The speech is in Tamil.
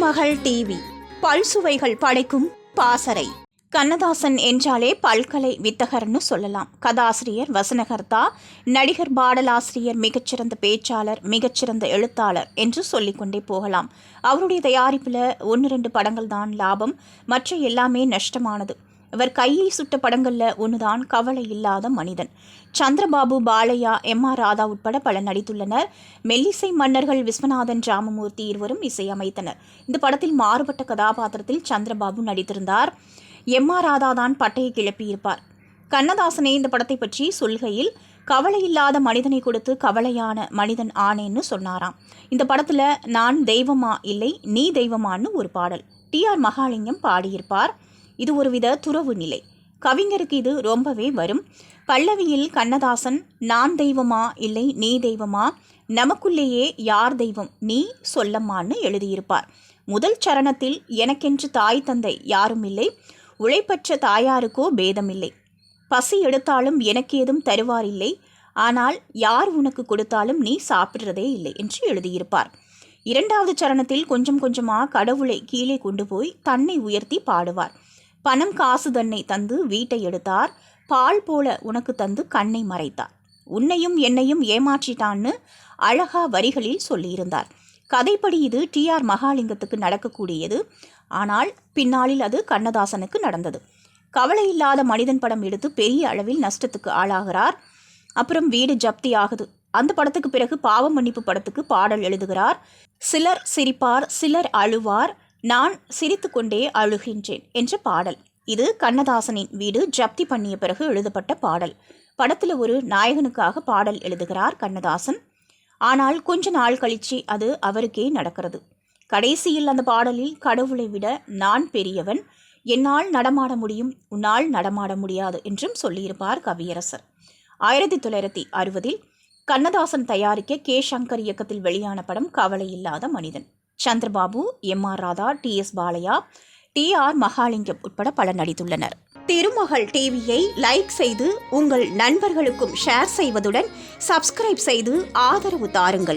திருமகள் டிவி பல்சுவைகள் படைக்கும் பாசறை. கண்ணதாசன் என்றாலே பல்கலை வித்தகர்னு சொல்லலாம். கதாசிரியர், வசனகர்த்தா, நடிகர், பாடலாசிரியர், மிகச்சிறந்த பேச்சாளர், மிகச்சிறந்த எழுத்தாளர் என்று சொல்லிக்கொண்டே போகலாம். அவருடைய தயாரிப்பில் 1-2 படங்கள் தான் லாபம், மற்ற எல்லாமே நஷ்டமானது. இவர் கையை சுட்ட படங்களில் ஒன்றுதான் கவலை இல்லாத மனிதன். சந்திரபாபு, பாலையா, எம்.ஆர். ராதா உட்பட பலர் நடித்துள்ளனர். மெல்லிசை மன்னர்கள் விஸ்வநாதன், ராமமூர்த்தி இருவரும் இசையமைத்தனர். இந்த படத்தில் மாறுபட்ட கதாபாத்திரத்தில் சந்திரபாபு நடித்திருந்தார். எம்.ஆர். ராதா தான் பட்டையை கிளப்பியிருப்பார். கண்ணதாசனே இந்த படத்தை பற்றி சொல்கையில், கவலை இல்லாத மனிதனை கொடுத்து கவலையான மனிதன் ஆனேன்னு சொன்னாராம். இந்த படத்தில் நான் தெய்வமா இல்லை நீ தெய்வமான்னு ஒரு பாடல் டி.ஆர். மகாலிங்கம் பாடியிருப்பார். இது ஒருவித துறவு நிலை. கவிஞருக்கு இது ரொம்பவே வரும். பல்லவியில் கண்ணதாசன் நான் தெய்வமா இல்லை நீ தெய்வமா, நமக்குள்ளேயே யார் தெய்வம் நீ சொல்லம்மான்னு எழுதியிருப்பார். முதல் சரணத்தில் எனக்கென்று தாய் தந்தை யாரும் இல்லை, உழைப்பற்ற தாயாருக்கோ பேதமில்லை, பசி எடுத்தாலும் எனக்கு ஏதும் தருவார் இல்லை, ஆனால் யார் உனக்கு கொடுத்தாலும் நீ சாப்பிட்றதே இல்லை என்று எழுதியிருப்பார். 2வது சரணத்தில் கொஞ்சம் கொஞ்சமாக கடவுளை கீழே கொண்டு போய் தன்னை உயர்த்தி பாடுவார். பணம் காசு தன்னை தந்து வீட்டை எடுத்தார், பால் போல உனக்கு தந்து கண்ணை மறைத்தார், உன்னையும் என்னையும் ஏமாற்றிட்டான்னு அழகா வரிகளில் சொல்லியிருந்தார். கதைப்படி இது டி.ஆர். மகாலிங்கத்துக்கு நடக்கக்கூடியது. ஆனால் பின்னாளில் அது கண்ணதாசனுக்கு நடந்தது. கவலை இல்லாத மனிதன் படம் எடுத்து பெரிய அளவில் நஷ்டத்துக்கு ஆளாகிறார். அப்புறம் வீடு ஜப்தி ஆகுது. அந்த படத்துக்கு பிறகு பாவ மன்னிப்பு படத்துக்கு பாடல் எழுதுகிறார். சிலர் சிரிப்பார், சிலர் அழுவார், நான் சிரித்து கொண்டே அழுகின்றேன் என்ற பாடல். இது கண்ணதாசனின் வீடு ஜப்தி பண்ணிய பிறகு எழுதப்பட்ட பாடல். படத்தில் ஒரு நாயகனுக்காக பாடல் எழுதுகிறார் கண்ணதாசன். ஆனால் கொஞ்ச நாள் கழிச்சு அது அவருக்கே நடக்கிறது. கடைசியில் அந்த பாடலில் கடவுளை விட நான் பெரியவன், என்னால் நடமாட முடியும், உன்னால் நடமாட முடியாது என்றும் சொல்லியிருப்பார் கவியரசர். 1960இல் கண்ணதாசன் தயாரிக்க கே. சங்கர் இயக்கத்தில் வெளியான படம் கவலை இல்லாத மனிதன். Chandrababu, M R. Radha, T S. Balaiah, T R. Mahalingam உட்பட பலர் நடித்துள்ளனர். திருமகள் டிவியை லைக் செய்து உங்கள் நண்பர்களுக்கும் ஷேர் செய்வதுடன் சப்ஸ்கிரைப் செய்து ஆதரவு தாருங்கள்.